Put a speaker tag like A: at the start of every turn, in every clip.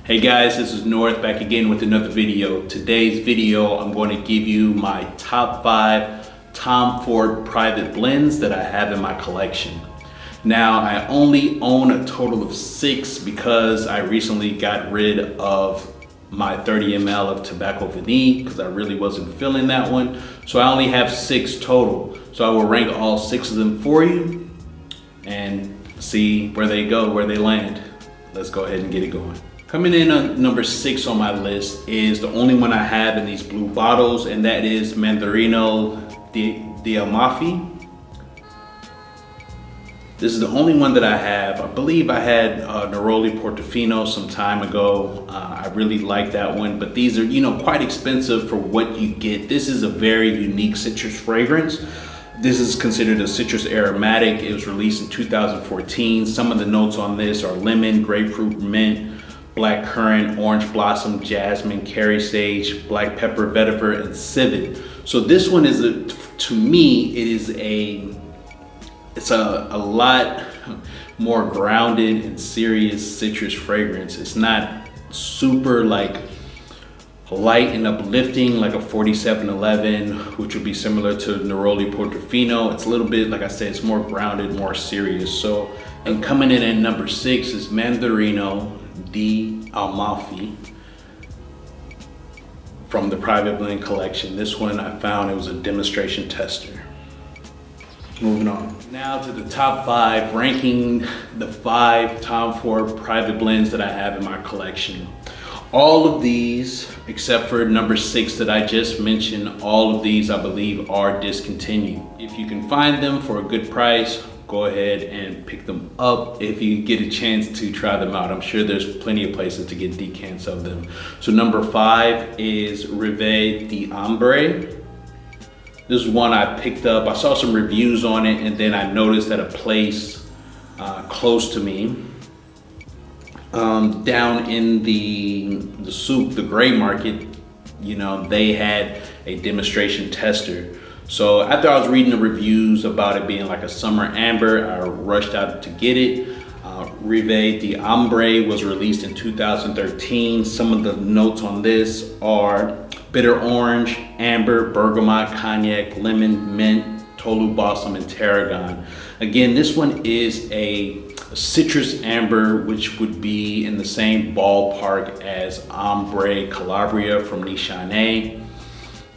A: Hey guys, this is North back again with another video. Today's video, I'm going to give you my top 5 Tom Ford private blends that I have in my collection. Now, I only own a total of 6 because I recently got rid of my 30 ml of tobacco vanille because I really wasn't feeling that one. So I only have 6 total. So I will rank all 6 of them for you and see where they go, where they land. Let's go ahead and get it going. Coming in on number 6 on my list is the only one I have in these blue bottles, and that is Mandarino the Amalfi. This is the only one that I have. I believe I had Neroli Portofino some time ago. I really like that one, but these are, quite expensive for what you get. This is a very unique citrus fragrance. This is considered a citrus aromatic. It was released in 2014. Some of the notes on this are lemon, grapefruit, mint, black currant, orange blossom, jasmine, Clary sage, black pepper, vetiver, and civet. So this one is, to me, it's a lot more grounded and serious citrus fragrance. It's not super like light and uplifting like a 4711, which would be similar to Neroli Portofino. It's a little bit, like I said, it's more grounded, more serious. So, and coming in at number 6 is Mandarino the Amalfi from the private blend collection. This one I found, it was a demonstration tester. Moving on now to the top 5, ranking the 5 Tom Ford private blends that I have in my collection. All of these, except for number 6 that I just mentioned, all of these I believe are discontinued. If you can find them for a good price, go ahead and pick them up if you get a chance to try them out. I'm sure there's plenty of places to get decants of them. So number 5 is Rive The Ombre. This is one I picked up. I saw some reviews on it, and then I noticed at a place close to me, down in the gray market, they had a demonstration tester. So after I was reading the reviews about it being like a summer amber, I rushed out to get it. Rive The Ombre was released in 2013. Some of the notes on this are bitter orange, amber, bergamot, cognac, lemon, mint, Tolu, Balsam, and Tarragon. Again, this one is a citrus amber, which would be in the same ballpark as Ombre Calabria from Nishane.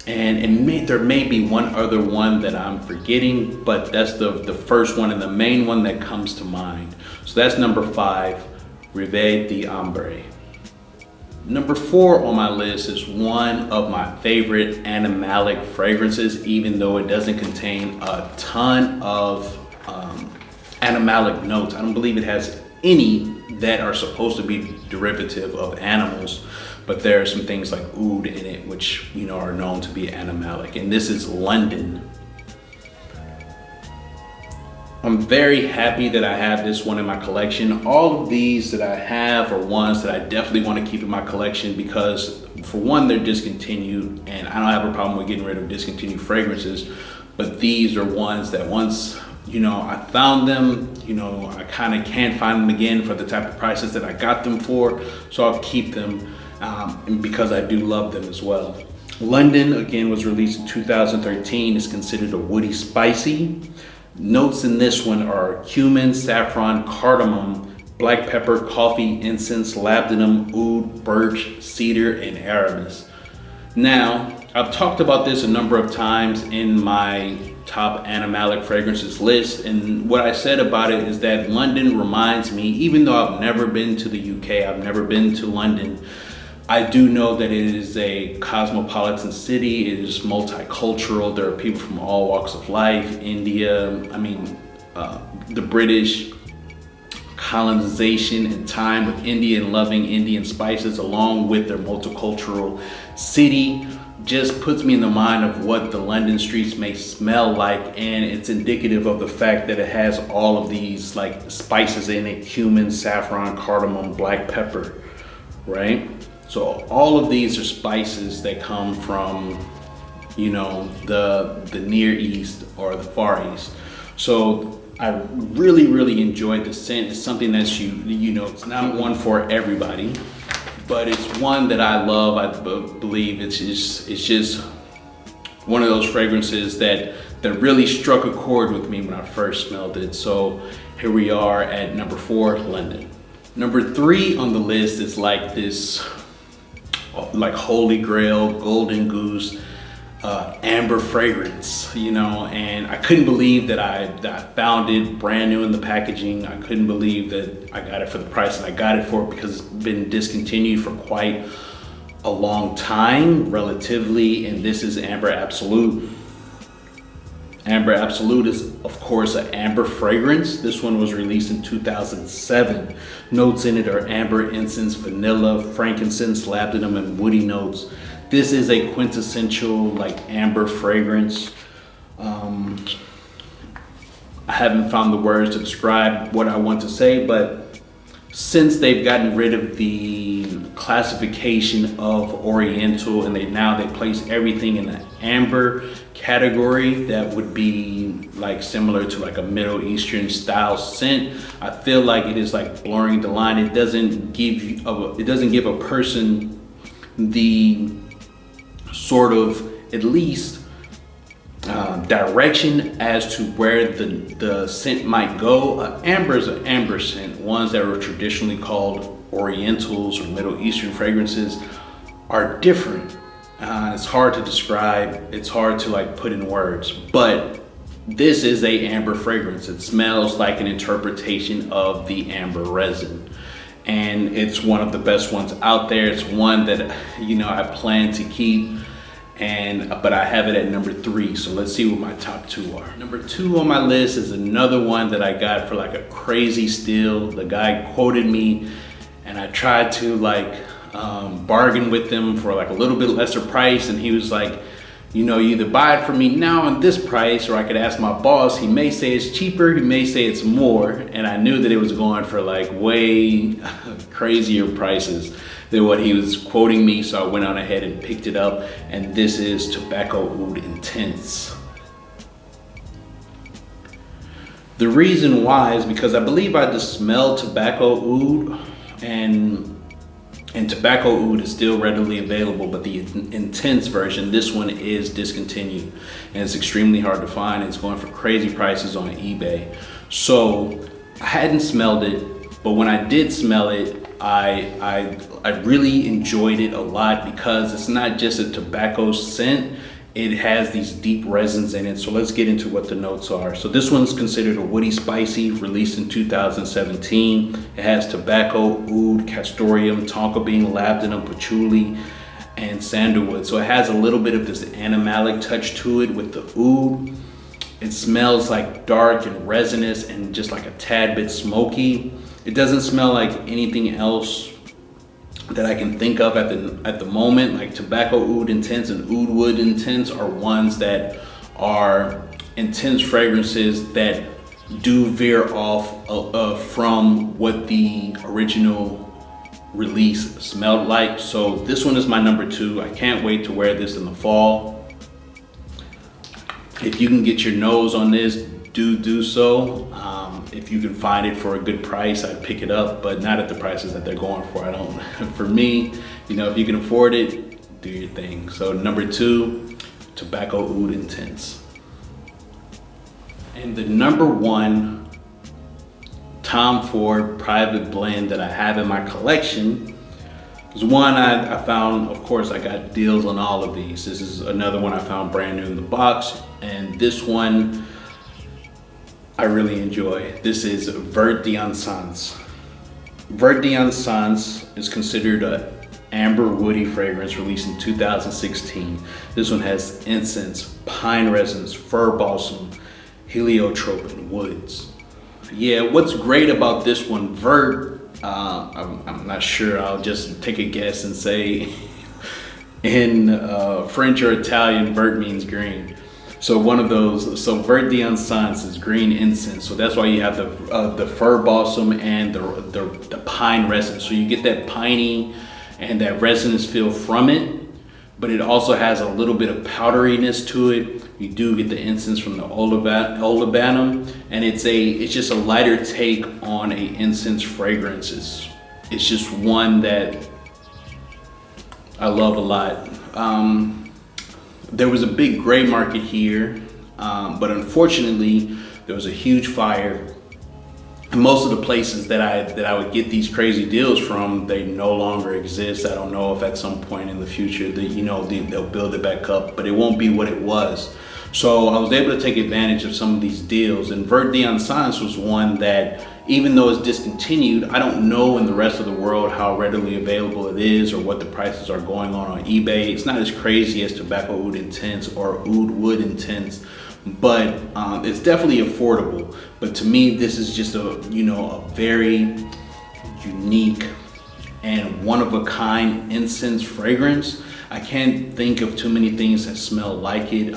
A: And there may be one other one that I'm forgetting, but that's the first one and the main one that comes to mind. So that's number 5, Rive The Ombre. Number 4 on my list is one of my favorite animalic fragrances, even though it doesn't contain a ton of animalic notes. I don't believe it has any that are supposed to be derivative of animals, but there are some things like oud in it, which are known to be animalic. And this is London. I'm very happy that I have this one in my collection. All of these that I have are ones that I definitely want to keep in my collection because, for one, they're discontinued, and I don't have a problem with getting rid of discontinued fragrances, but these are ones that once I found them, I kind of can't find them again for the type of prices that I got them for, so I'll keep them because I do love them as well. London, again, was released in 2013. It's considered a woody spicy. Notes in this one are cumin, saffron, cardamom, black pepper, coffee, incense, labdanum, oud, birch, cedar, and aramis. Now, I've talked about this a number of times in my top animalic fragrances list, and what I said about it is that London reminds me, even though I've never been to the UK, I've never been to London, I do know that it is a cosmopolitan city. It is multicultural. There are people from all walks of life. India, the British colonization and time with India and loving Indian spices, along with their multicultural city, just puts me in the mind of what the London streets may smell like, and it's indicative of the fact that it has all of these like spices in it: cumin, saffron, cardamom, black pepper, right? So all of these are spices that come from, the Near East or the Far East. So I really enjoyed the scent. It's something that it's not one for everybody. but it's one that I love. I believe it's just one of those fragrances that really struck a chord with me when I first smelled it. So here we are at number 4, London. Number 3 on the list is like this, like holy grail, golden goose, amber fragrance, you know, and I couldn't believe that I found it brand new in the packaging. I couldn't believe that I got it for the price that I got it for, because it's been discontinued for quite a long time, relatively, and this is Amber Absolute. Amber Absolute is, of course, an amber fragrance. This one was released in 2007. Notes in it are amber, incense, vanilla, frankincense, labdanum, and woody notes. This is a quintessential like amber fragrance. I haven't found the words to describe what I want to say, but since they've gotten rid of the classification of Oriental and they place everything in the amber category, that would be like similar to like a Middle Eastern style scent, I feel like it is like blurring the line. It doesn't give a person the sort of at least direction as to where the scent might go. Amber is an amber scent. Ones that were traditionally called Orientals or Middle Eastern fragrances are different. It's hard to describe. It's hard to like put in words, but this is a amber fragrance. It smells like an interpretation of the amber resin, and it's one of the best ones out there. It's one that, you know, I plan to keep, but I have it at number 3. So let's see what my top 2 are. Number 2 on my list is another one that I got for like a crazy steal. The guy quoted me, and I tried to like bargain with him for like a little bit lesser price, and he was like, you know, you either buy it for me now on this price, or I could ask my boss. He may say it's cheaper, he may say it's more, and I knew that it was going for like way crazier prices than what he was quoting me, so I went on ahead and picked it up, and this is Tobacco Oud Intense. The reason why is because I believe I just smelled Tobacco Oud, and Tobacco Oud is still readily available, but the Intense version, this one is discontinued, and it's extremely hard to find. It's going for crazy prices on eBay. So I hadn't smelled it, but when I did smell it, I really enjoyed it a lot, because it's not just a tobacco scent. It has these deep resins in it. So let's get into what the notes are. So this one's considered a woody spicy, released in 2017. It has tobacco, oud, castoreum, tonka bean, labdanum, patchouli, and sandalwood. So it has a little bit of this animalic touch to it with the oud. It smells like dark and resinous and just like a tad bit smoky. It doesn't smell like anything else that I can think of at the moment. Like Tobacco Oud Intense and Oud Wood Intense are ones that are intense fragrances that do veer off from what the original release smelled like. So this one is my number 2. I can't wait to wear this in the fall. If you can get your nose on this, do so. If you can find it for a good price, I'd pick it up, but not at the prices that they're going for. I don't. For me, you know, if you can afford it, do your thing. So number 2, Tobacco Oud Intense. And the number 1 Tom Ford private blend that I have in my collection is one I found. Of course, I got deals on all of these. This is another one I found brand new in the box, and this one I really enjoy. This is Verde Sans. Verde Sans is considered an amber woody fragrance, released in 2016. This one has incense, pine resins, fir balsam, heliotrope, and woods. Yeah, what's great about this one, Verde, I'm not sure, I'll just take a guess and say in French or Italian, Verde means green. So one of those, so Verde Sans is green incense. So that's why you have the fir balsam and the pine resin. So you get that piney and that resinous feel from it, but it also has a little bit of powderiness to it. You do get the incense from the Labdanum, and it's just a lighter take on a incense fragrance. It's just one that I love a lot. There was a big gray market here, but unfortunately there was a huge fire. And most of the places that I would get these crazy deals from, they no longer exist. I don't know if at some point in the future that they'll build it back up, but it won't be what it was. So I was able to take advantage of some of these deals, and Verde Sans was one that, even though it's discontinued, I don't know in the rest of the world how readily available it is or what the prices are going on eBay. It's not as crazy as Tobacco Oud Intense or Oud Wood Intense, but it's definitely affordable. But to me, this is just a very unique and one-of-a-kind incense fragrance. I can't think of too many things that smell like it.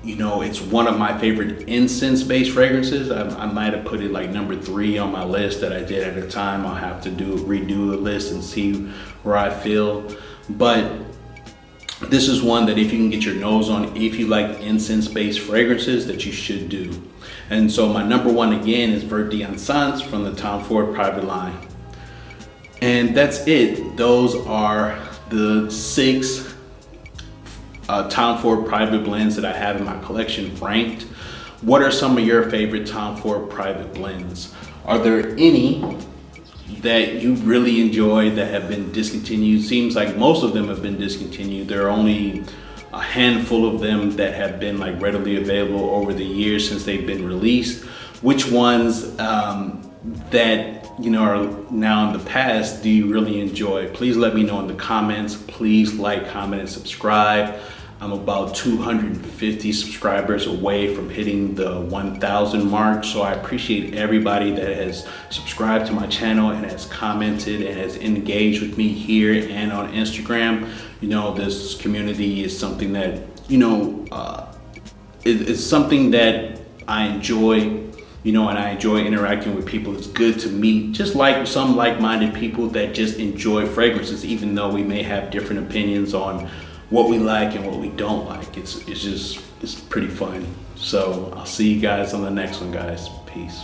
A: It's one of my favorite incense-based fragrances. I might have put it like number 3 on my list that I did at a time. I'll have to redo the list and see where I feel. But this is one that if you can get your nose on, if you like incense-based fragrances, that you should do. And so my number 1 again is Verde Sans from the Tom Ford private line. And that's it. Those are the 6 Tom Ford private blends that I have in my collection ranked. What are some of your favorite Tom Ford private blends? Are there any that you really enjoy that have been discontinued? Seems like most of them have been discontinued. There are only a handful of them that have been like readily available over the years since they've been released. Which ones that are now in the past do you really enjoy? Please let me know in the comments. Please like, comment, and subscribe. I'm about 250 subscribers away from hitting the 1,000 mark. So I appreciate everybody that has subscribed to my channel and has commented and has engaged with me here and on Instagram. This community is something that, it's something that I enjoy, and I enjoy interacting with people. It's good to meet just like some like-minded people that just enjoy fragrances, even though we may have different opinions on what we like and what we don't like. It's pretty fun. So I'll see you guys on the next one, guys. Peace.